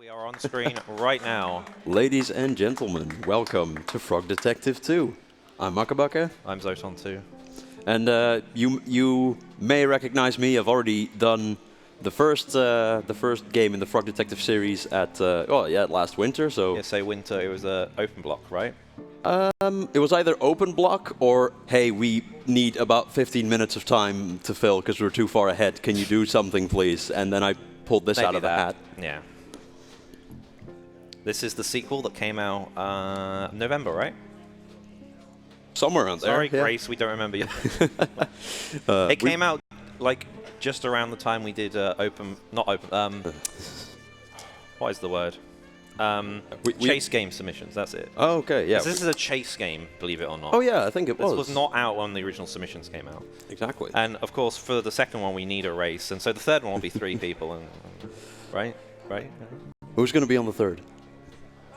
We are on screen right now. Ladies and gentlemen, welcome to Frog Detective 2. I'm Makkebakke. I'm zoton2. And you may recognize me. I've already done the first game in the Frog Detective series at last winter. So ESA Winter. It was an open block, right? it was either open block or hey, we need about 15 minutes of time to fill because we're too far ahead. Can you do something, please? And then I pulled this out of the hat. Yeah. This is the sequel that came out November, right? Somewhere around there. Sorry, yeah. Grace, we don't remember yet. It came out like just around the time we did what is the word? Chase game submissions, that's it. Oh, okay, yeah. This is a chase game, believe it or not. Oh yeah, I think it was. This was not out when the original submissions came out. Exactly. And of course, for the second one, we need a race, and so the third one will be 3 people, and right? Who's going to be on the third?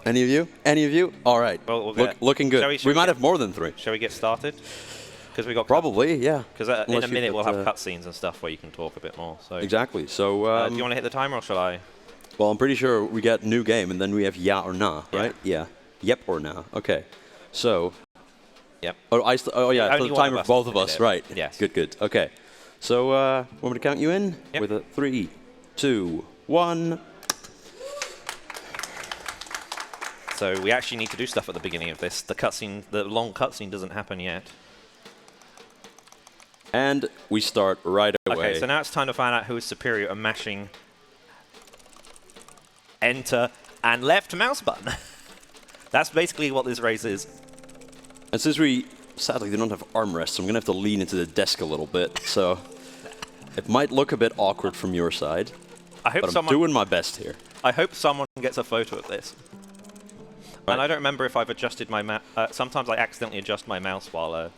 Any of you? Any of you? All right. Well, looking good. We might have more than 3. Shall we get started? Because we got probably, yeah. Because in a minute we'll have cutscenes and stuff where you can talk a bit more. So exactly. So do you want to hit the timer or shall I? Well, I'm pretty sure we get new game and then we have yeah or nah, right? Yeah. Yep or nah. Okay. So. Yep. Oh yeah. So the timer for both of us, right? Yes. Good. Okay. So want me to count you in? Yep. With a 3, 2, 1. So we actually need to do stuff at the beginning of this. The long cutscene doesn't happen yet. And we start right away. Okay, so now it's time to find out who is superior at mashing enter and left mouse button. That's basically what this race is. And since we sadly do not have armrests, I'm going to have to lean into the desk a little bit. So it might look a bit awkward from your side. But I'm doing my best here. I hope someone gets a photo of this. Right. And I don't remember if I've adjusted my mouse. Sometimes I accidentally adjust my mouse while...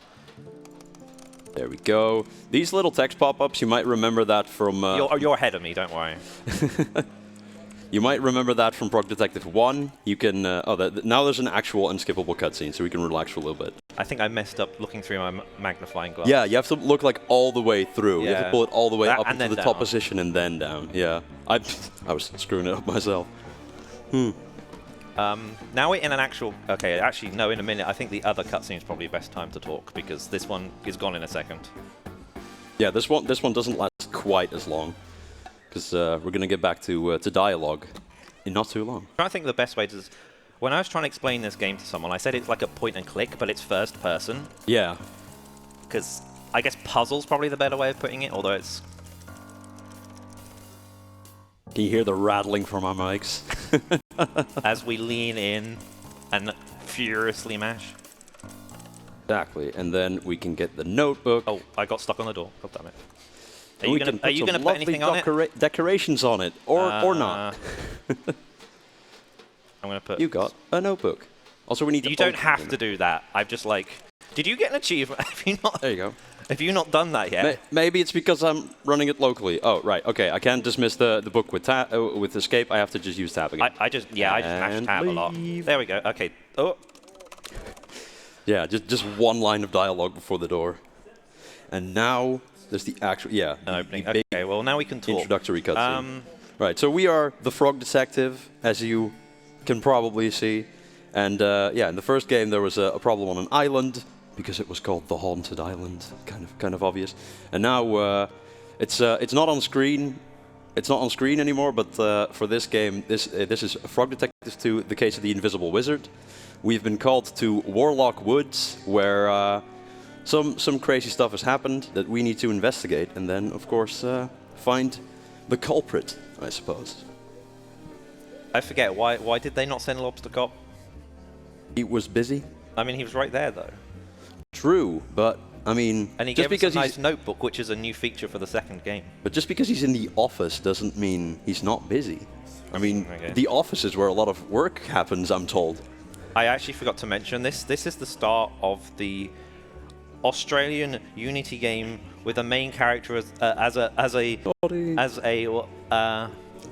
There we go. These little text pop-ups, you might remember that from... You're ahead of me, don't worry. You might remember that from Frog Detective 1. You can... now there's an actual unskippable cutscene, so we can relax for a little bit. I think I messed up looking through my magnifying glass. Yeah, you have to look like all the way through. Yeah. You have to pull it all the way up into the down. top position and then down. Yeah. I was screwing it up myself. Now we're in an actual... Okay, actually, no, in a minute. I think the other cutscene is probably the best time to talk, because this one is gone in a second. Yeah, this one doesn't last quite as long, because we're going to get back to dialogue in not too long. I think the best way to... When I was trying to explain this game to someone, I said it's like a point and click, but it's first person. Yeah. Because I guess puzzle's probably the better way of putting it, although it's... Can you hear the rattling from our mics? As we lean in and furiously mash. Exactly, and then we can get the notebook. Oh, I got stuck on the door. God damn it. Are you going to put anything on it? Decorations on it, or not? I'm going to put... You got a notebook. Also, we need to... You don't have to do that. I've just like... Did you get an achievement? Have you not... There you go. Have you not done that yet? Maybe it's because I'm running it locally. Oh, right. Okay, I can't dismiss the book with escape. I have to just use tab again. I just mashed tab a lot. There we go. Okay. Oh. Yeah, just one line of dialogue before the door. And now there's the actual... Yeah. An opening. Okay, well, now we can talk. Introductory cutscene. Right, so we are the Frog Detective, as you can probably see. And yeah, in the first game there was a problem on an island, because it was called the Haunted Island, kind of obvious. And now it's not on screen. It's not on screen anymore. But for this game, this is Frog Detective 2: The Case of the Invisible Wizard. We've been called to Warlock Woods, where some crazy stuff has happened that we need to investigate, and then of course find the culprit, I suppose. I forget why did they not send Lobster Cop? He was busy. I mean, he was right there though. True, but I mean, and he just gave because us a nice notebook, which is a new feature for the second game. But just because he's in the office doesn't mean he's not busy. I mean, okay. The office is where a lot of work happens, I'm told. I actually forgot to mention this. This is the start of the Australian Unity game with the main character as a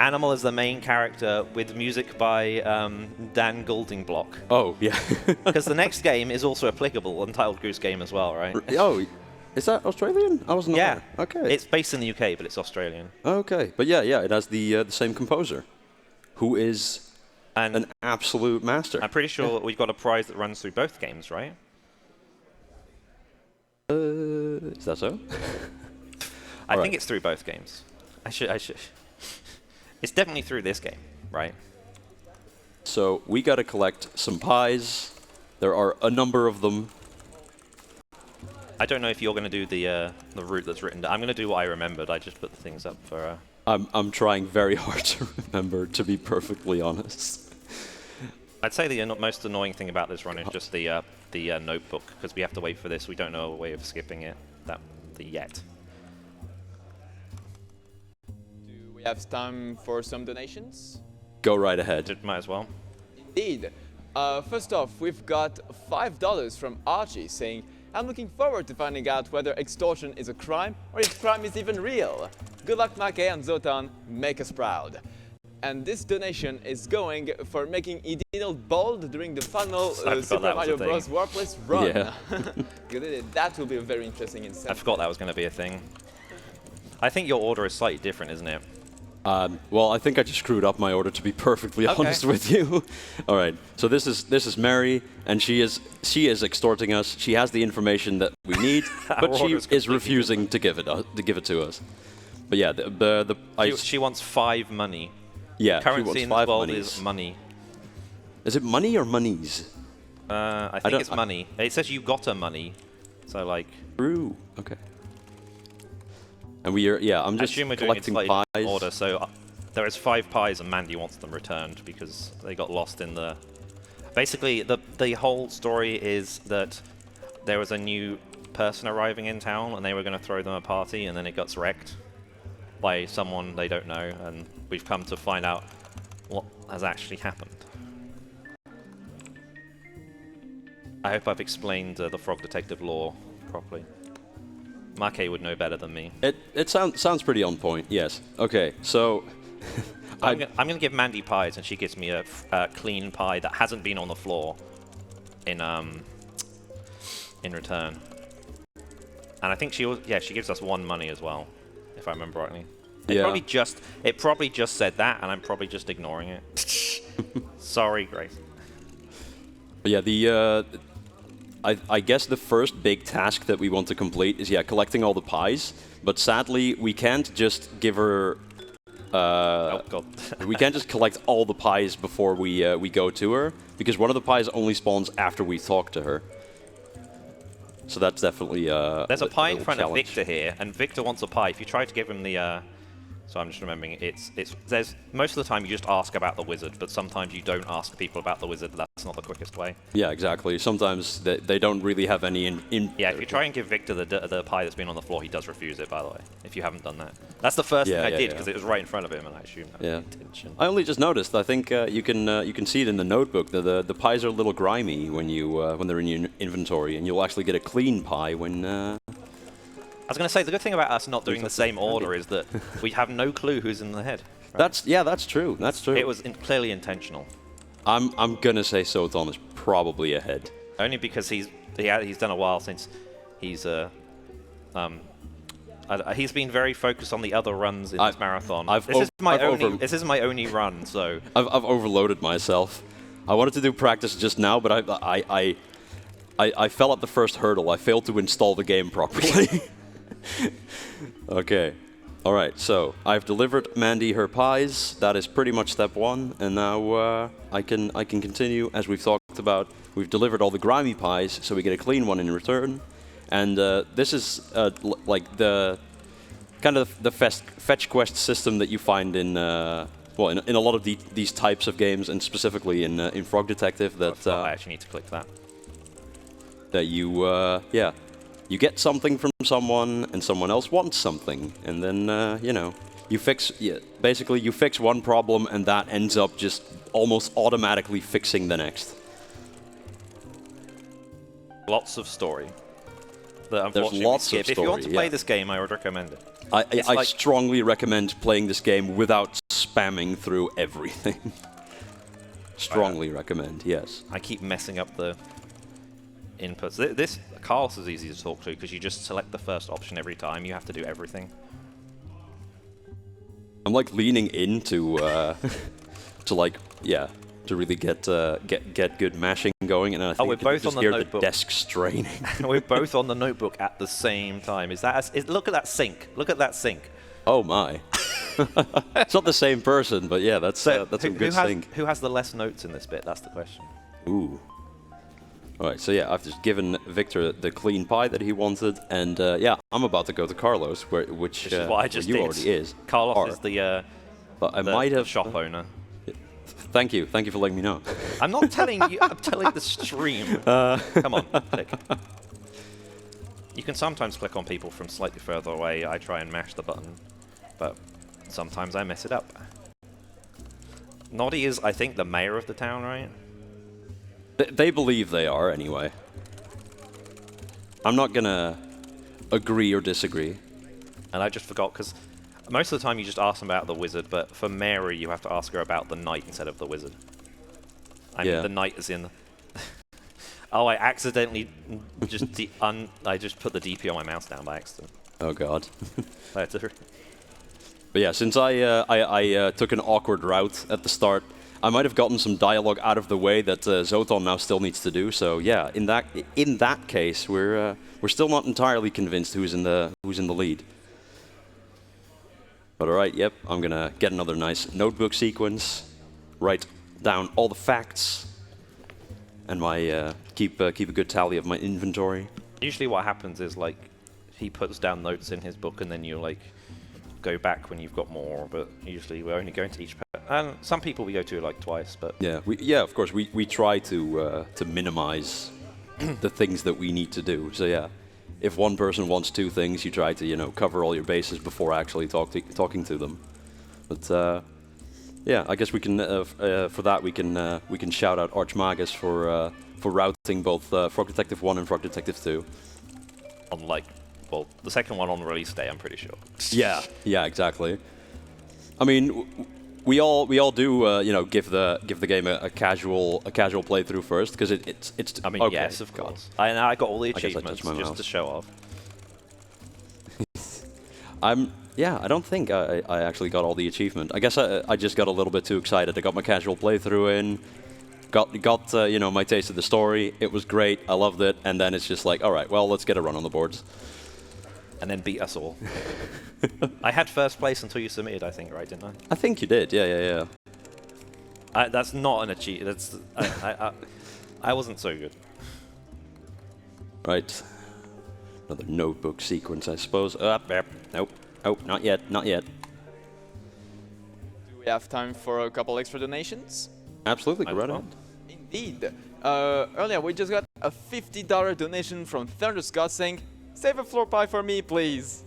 animal as the main character, with music by Dan Goldingblock. Oh, yeah. Because the next game is also applicable, Untitled Goose Game as well, right? Oh, is that Australian? I wasn't aware. Okay. It's based in the UK, but it's Australian. Okay, but yeah, it has the same composer. who is an absolute master. I'm pretty sure we've got a prize that runs through both games, right? Is that so? I think it's through both games. I should. It's definitely through this game, right? So we got to collect some pies. There are a number of them. I don't know if you're going to do the route that's written down. I'm going to do what I remembered. I just put the things up for... I'm trying very hard to remember, to be perfectly honest. I'd say the most annoying thing about this run is just the notebook, because we have to wait for this. We don't know a way of skipping it yet. Do we have time for some donations? Go right ahead. Might as well. Indeed. First off, we've got $5 from Archie saying, I'm looking forward to finding out whether extortion is a crime or if crime is even real. Good luck, Makke and Zoton. Make us proud. And this donation is going for making Edinal bold during the final Super Mario Bros. Warpless run. Yeah. That will be a very interesting incentive. I forgot that was going to be a thing. I think your order is slightly different, isn't it? Well, I think I just screwed up my order, to be perfectly honest with you. All right. So this is Mary, and she is extorting us. She has the information that we need, but she is refusing to give it to us. But yeah, she wants 5 money. Yeah, currency in this world is money. Is it money or monies? I think it's money. It says you got a money, so like. True. Okay. And we are, yeah, I'm just collecting pies. Order, so there is 5 pies and Mandy wants them returned because they got lost in the... Basically, the whole story is that there was a new person arriving in town and they were going to throw them a party and then it got wrecked by someone they don't know, and we've come to find out what has actually happened. I hope I've explained the Frog Detective lore properly. Makke would know better than me. It sounds pretty on point. Yes. Okay. So I'm gonna give Mandy pies, and she gives me a clean pie that hasn't been on the floor in return. And I think she gives us 1 money as well, if I remember rightly. It probably just said that, and I'm probably just ignoring it. Sorry, Grace. But yeah, I guess the first big task that we want to complete is collecting all the pies. But sadly, we can't just give her. Oh God. We can't just collect all the pies before we go to her, because one of the pies only spawns after we talk to her. So that's definitely There's a pie in front challenge. of Victor here, and Victor wants a pie. If you try to give him the so I'm just remembering, there's most of the time you just ask about the wizard, but sometimes you don't ask people about the wizard. That's not the quickest way. Yeah, exactly. Sometimes they don't really have any Yeah, if you try and give Victor the pie that's been on the floor, he does refuse it, by the way, if you haven't done that. That's the first thing I did, because it was right in front of him, and I assumed that was the intention. I only just noticed. I think you can see it in the notebook that the pies are a little grimy when they're in your inventory, and you'll actually get a clean pie when... I was going to say, the good thing about us not doing the same order is that we have no clue who's in the head. Right? That's true. That's true. It was clearly intentional. I'm gonna say Zoton is probably ahead. Only because he's done a while since he's been very focused on the other runs in this marathon. This is my only run, so I've overloaded myself. I wanted to do practice just now, but I fell at the first hurdle. I failed to install the game properly. Okay. All right. So I've delivered Mandy her pies. That is pretty much step 1, and now I can continue as we've talked about. We've delivered all the grimy pies, so we get a clean one in return. And this is like the kind of the fetch quest system that you find in in a lot of these types of games, and specifically in Frog Detective. That I actually need to click that. That you get something from someone, and someone else wants something, and then you fix. Basically, you fix one problem, and that ends up just almost automatically fixing the next. Lots of story. There's lots of story. If you want to play this game, I would recommend it. I strongly recommend playing this game without spamming through everything. Strongly recommend, yes. I keep messing up the inputs. This Carlos is easy to talk to because you just select the first option every time. You have to do everything. I'm like leaning into to like, yeah, to really get good mashing going. And I think we're you can both just on the hear notebook. the desk straining. We're both on the notebook at the same time. Is that? Look at that sync. Look at that sync. Oh my! It's not the same person, but yeah, that's a good sync. Who has the less notes in this bit? That's the question. Ooh. All right, so yeah, I've just given Victor the clean pie that he wanted, and yeah, I'm about to go to Carlos, which is what I just you did. already is. Carlos is the but I might have shop owner. Thank you for letting me know. I'm not telling you. I'm telling the stream. Come on, click. You can sometimes click on people from slightly further away. I try and mash the button, but sometimes I mess it up. Noddy is, I think, the mayor of the town, right? They believe they are, anyway. I'm not gonna agree or disagree. And I just forgot, because most of the time you just ask them about the wizard, but for Mary you have to ask her about the knight instead of the wizard. I mean, the knight is in... Oh, I accidentally just I just put the DP on my mouse down by accident. Oh god. I had to... But yeah, since I took an awkward route at the start, I might have gotten some dialogue out of the way that Zoton now still needs to do. So yeah, in that case, we're still not entirely convinced who's in the lead. But all right, yep, I'm gonna get another nice notebook sequence, write down all the facts, and my keep a good tally of my inventory. Usually, what happens is like he puts down notes in his book, and then you like go back when you've got more. But usually, we're only going to each. And some people we go to like twice, but yeah, of course we try to minimize the things that we need to do. So yeah, if one person wants two things, you try to cover all your bases before actually talking to them. But yeah, I guess we can for that we can shout out Archmagus for routing both Frog Detective 1 and Frog Detective 2. On well, the second one on release day, I'm pretty sure. Yeah, exactly. I mean, we all do give the game a casual playthrough first, because it's. I mean, okay, yes, of course. I got all the achievements just to show off. I don't think I actually got all the achievement. I guess I just got a little bit too excited. I got my casual playthrough in, got my taste of the story. It was great. I loved it. And then it's just like, all right, well, let's get a run on the boards. And then beat us all. I had first place until you submitted, I think, right, didn't I? I think you did. Yeah. That's not an achievement. That's I wasn't so good. Right. Another notebook sequence, I suppose. Nope. Oh, not yet. Do we have time for a couple extra donations? Absolutely, go right ahead. Indeed. Earlier we just got a $50 donation from Thunder Scott saying, "Save a floor pie for me, please."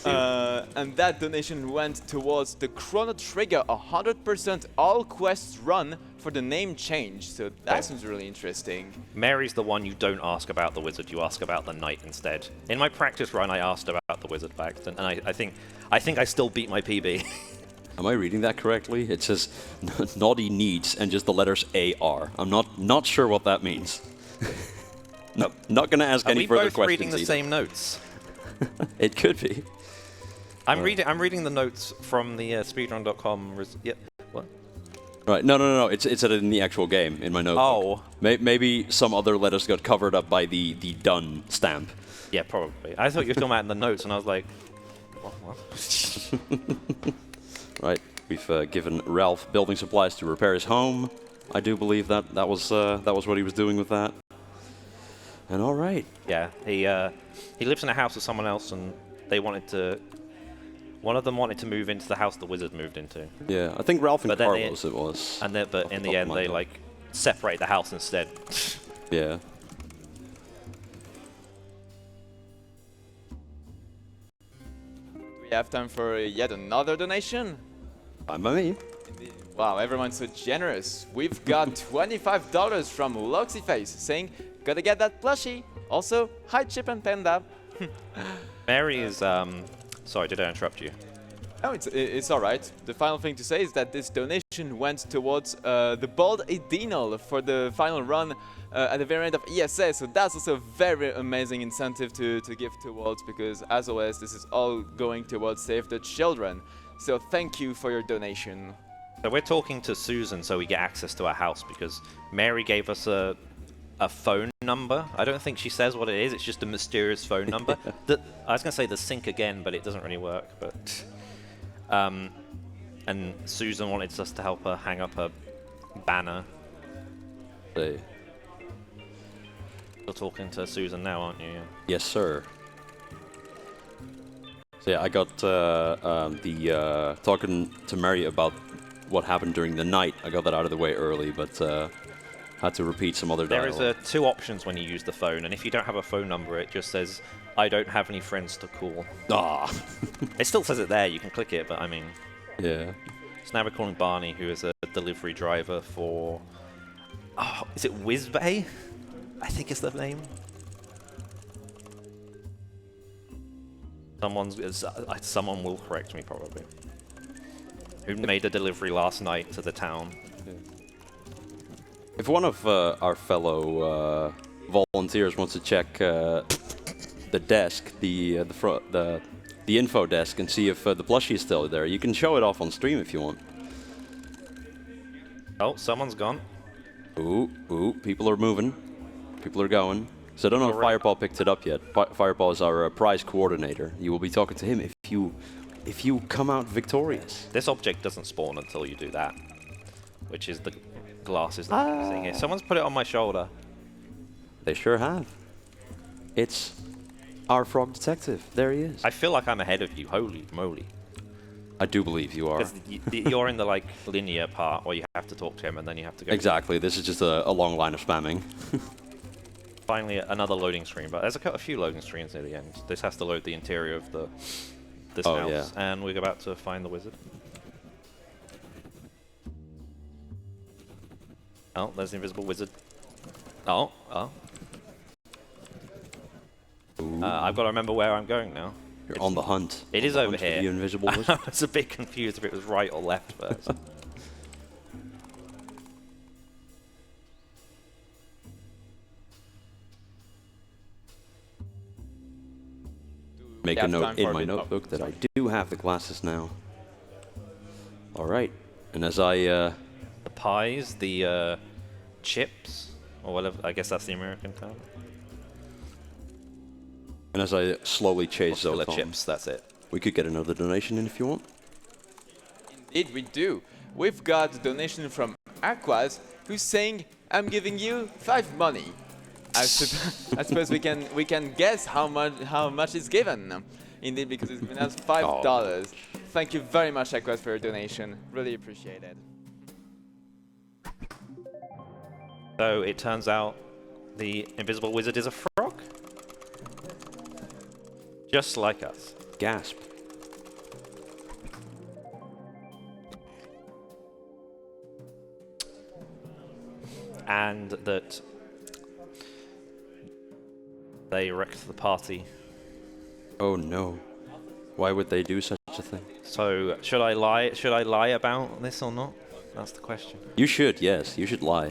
And that donation went towards the Chrono Trigger 100% all quests run for the name change. So that seems really interesting. Mary's the one you don't ask about the wizard, you ask about the knight instead. In my practice run, I asked about the wizard by accident, and I think I still beat my PB. Am I reading that correctly? It says Noddy needs and just the letters AR. I'm not sure what that means. No, not going to ask any further questions. Are we both reading the either. same notes? It could be. I'm reading the notes from the speedrun.com. Yep. What? Right. No. It's in the actual game in my notebook. Oh. Maybe some other letters got covered up by the done stamp. Yeah, probably. I thought you were talking about in the notes, and I was like, what? Right. We've given Ralph building supplies to repair his home. I do believe that was what he was doing with that. And all right. Yeah, he lives in a house with someone else, and one of them wanted to move into the house the wizard moved into. Yeah, I think Ralph and Carlos it was. But in the end, they separate the house instead. Yeah. Do we have time for yet another donation? Fine by me. Wow, everyone's so generous. We've got $25 from Loxyface saying, "Gotta get that plushie." Also, hi Chip and Panda. Mary is, sorry, did I interrupt you? Oh, it's all right. The final thing to say is that this donation went towards the Bald Edinal for the final run at the very end of ESA. So that's also a very amazing incentive to give towards, because as always, this is all going towards Save the Children. So thank you for your donation. So we're talking to Susan so we get access to her house because Mary gave us a phone number. I don't think she says what it is. It's just a mysterious phone number. I was going to say the sync again, but it doesn't really work. But and Susan wanted us to help her hang up a banner. Hey. You're talking to Susan now, aren't you? Yeah. Yes, sir. So yeah, I got talking to Mary about what happened during the night. I got that out of the way early, but had to repeat some other dialogue. There is two options when you use the phone, and if you don't have a phone number, it just says, "I don't have any friends to call." Ah. It still says it there. You can click it, but I mean. Yeah. So now we're calling Barney, who is a delivery driver for. Oh, is it Whizbay? I think is the name. Someone will correct me probably. Who made a delivery last night to the town? Yeah. If one of our fellow volunteers wants to check the desk, the info desk, and see if the plushie is still there, you can show it off on stream if you want. Oh, someone's gone. Ooh, people are moving. People are going. So I don't know if Fireball picked it up yet. Fireball is our prize coordinator. You will be talking to him if you come out victorious. This object doesn't spawn until you do that, which is the glasses that I'm using here. Someone's put it on my shoulder. They sure have. It's our frog detective. There he is. I feel like I'm ahead of you. Holy moly. I do believe you are. You're in the like linear part where you have to talk to him and then you have to go. Exactly. This is just a long line of spamming. Finally, another loading screen, but there's a few loading screens near the end. This has to load the interior of this house, yeah. And we're about to find the wizard. Oh, there's the invisible wizard. Oh. I've got to remember where I'm going now. You're on the hunt. It is over here. The invisible wizard. I was a bit confused if it was right or left first. Make a note in my notebook that I do have the glasses now. All right, and as I the pies, the chips, or whatever. I guess that's the American term. And as I slowly chase Zoton, Zoton, chips. That's it. We could get another donation in if you want. Indeed, we do. We've got a donation from Aquas, who's saying, "I'm giving you 5 money." I suppose we can guess how much is given. Indeed, because it's given us $5. Thank you very much, Aquas, for your donation. Really appreciate it. So it turns out the invisible wizard is a frog, just like us. Gasp. And that they wrecked the party. Oh no. Why would they do such a thing? So should I lie? Should I lie about this or not? That's the question. You should, yes. You should lie.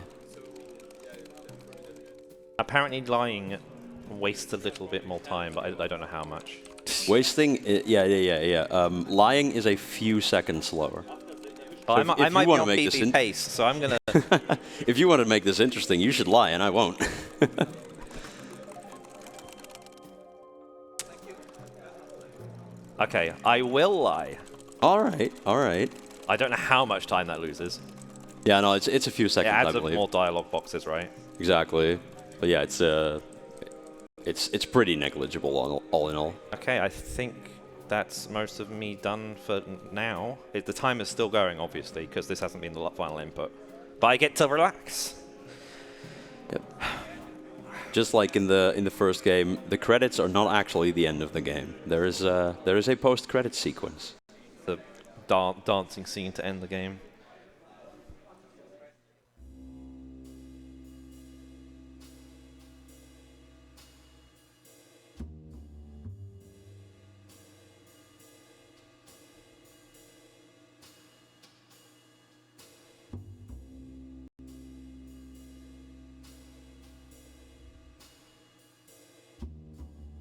Apparently lying wastes a little bit more time, but I don't know how much. Wasting, yeah. Lying is a few seconds slower. Well, So I might be on make PB pace, so I'm gonna. If you want to make this interesting, you should lie, and I won't. Okay, I will lie. All right. I don't know how much time that loses. Yeah, no, it's a few It seconds, adds I up believe. more dialogue boxes, right? Exactly. But yeah, it's pretty negligible all in all. Okay, I think that's most of me done for now. The time is still going, obviously, because this hasn't been the final input. But I get to relax. Yep. Just like in the first game, the credits are not actually the end of the game. There is a post-credit sequence. The dancing scene to end the game.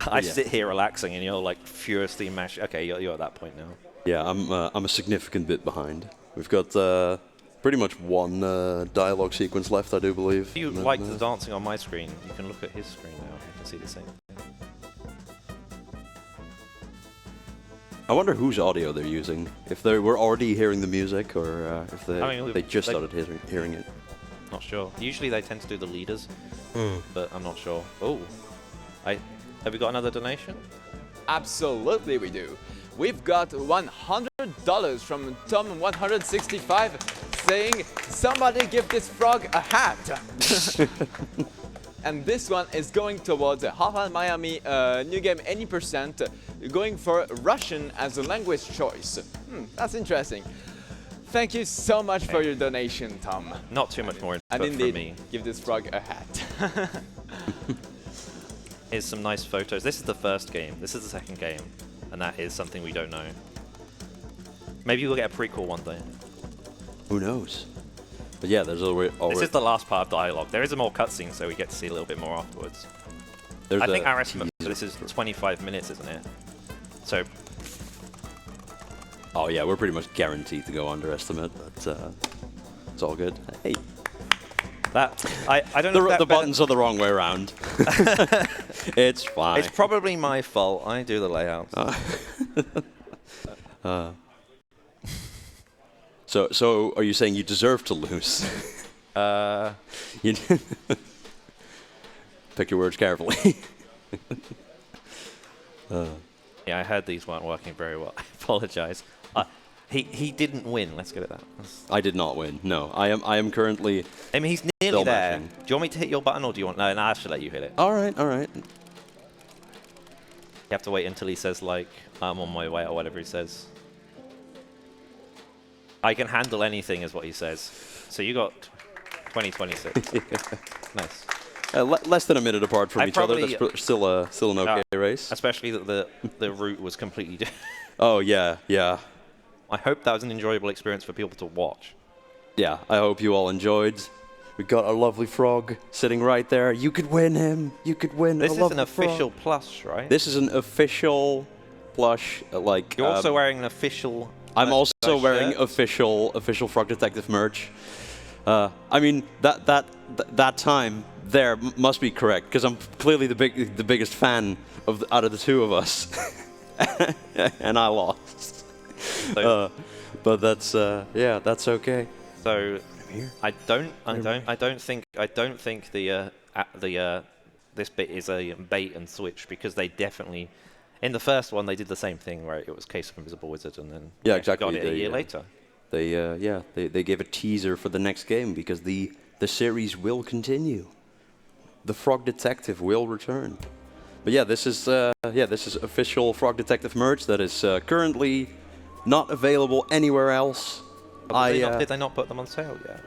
I sit here relaxing, and you're like furiously mashing. Okay, you're at that point now. Yeah, I'm a significant bit behind. We've got pretty much one dialogue sequence left, I do believe. If you like the dancing on my screen, you can look at his screen now. You can see the same thing. I wonder whose audio they're using. If they were already hearing the music, or if they just started hearing it. Not sure. Usually they tend to do the leaders, but I'm not sure. Oh, have we got another donation? Absolutely we do. We've got $100 from Tom165 saying, somebody give this frog a hat. And this one is going towards Hotline Miami new game any percent, going for Russian as a language choice. That's interesting. Thank you so much for your donation, Tom. Not too much more And input indeed, from me. give this frog a hat. Here's some nice photos. This is the first game. This is the second game. And that is something we don't know. Maybe we'll get a prequel one day. Who knows? But yeah, there's already... This is the last part of dialogue. There is a more cutscene, so we get to see a little bit more afterwards. I think our estimate for this is 25 minutes, isn't it? So... Oh yeah, we're pretty much guaranteed to go underestimate, but it's all good. Hey. I don't know if the buttons are the wrong way around. It's fine. It's probably my fault. I do the layout. So are you saying you deserve to lose? Pick your words carefully. Yeah, I heard these weren't working very well. I apologize. He didn't win. Let's get at that. I did not win. No, I am currently. I mean, he's nearly there. matching. Do you want me to hit your button, or do you want? No, I should let you hit it. All right, all right. You have to wait until he says like I'm on my way or whatever he says. I can handle anything, is what he says. So you got 2026. Nice. Less than a minute apart from each other. That's still an okay race. Especially that the route was completely different. Oh yeah, yeah. I hope that was an enjoyable experience for people to watch. Yeah, I hope you all enjoyed. We got a lovely frog sitting right there. You could win him. You could win. This is an official plush, right? This is an official plush. Like you're also wearing an official. I'm also wearing official Frog Detective merch. I mean that time there must be correct because I'm clearly the biggest fan out of the two of us, and I lost. So, but that's yeah, that's okay. So I don't think this bit is a bait and switch, because they definitely in the first one they did the same thing where it was Case of Invisible Wizard, and then exactly got it a year later. They gave a teaser for the next game because the series will continue. The Frog Detective will return. But yeah, this is official Frog Detective merch that is currently not available anywhere else. Did they not put them on sale yet?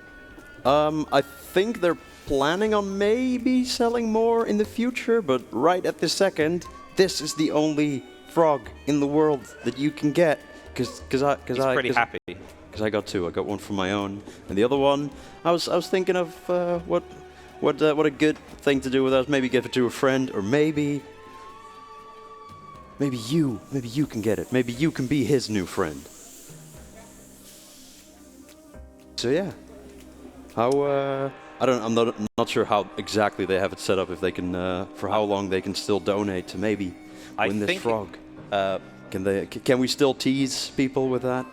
I think they're planning on maybe selling more in the future, but right at this second, this is the only frog in the world that you can get. He's pretty happy. Because I got two. I got one from my own, and the other one, I was thinking of what a good thing to do with us. Maybe give it to a friend, or maybe you can get it. Maybe you can be his new friend. So yeah, I'm not sure how exactly they have it set up. If they can, for how long they can still donate to maybe win this frog. Can we still tease people with that?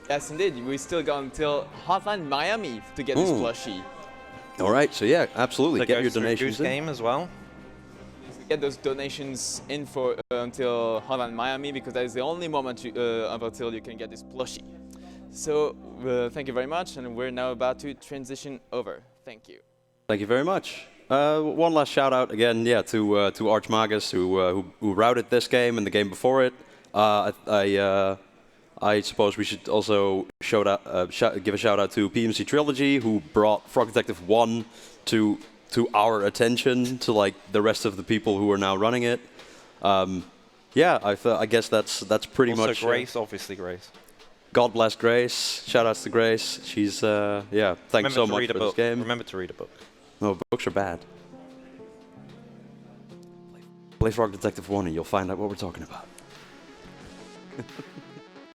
Yes, indeed. We still got until Hotline Miami to get this plushie. All right, so yeah, absolutely. Get your donations in. Game as well. Get those donations in for until Hotline Miami, because that is the only moment until you can get this plushie. So thank you very much, and we're now about to transition over. Thank you. Thank you very much. One last shout out again, yeah, to Archmagus who routed this game and the game before it. I suppose we should also give a shout out to PMC Trilogy, who brought Frog Detective 1 to our attention, to like the rest of the people who are now running it. Yeah, I guess that's pretty also much. Grace, obviously Grace. God bless Grace. Shout outs to Grace. She's yeah. Thanks so much for this game. Remember to read a book. No, books are bad. Play Frog Detective 1 and you'll find out what we're talking about.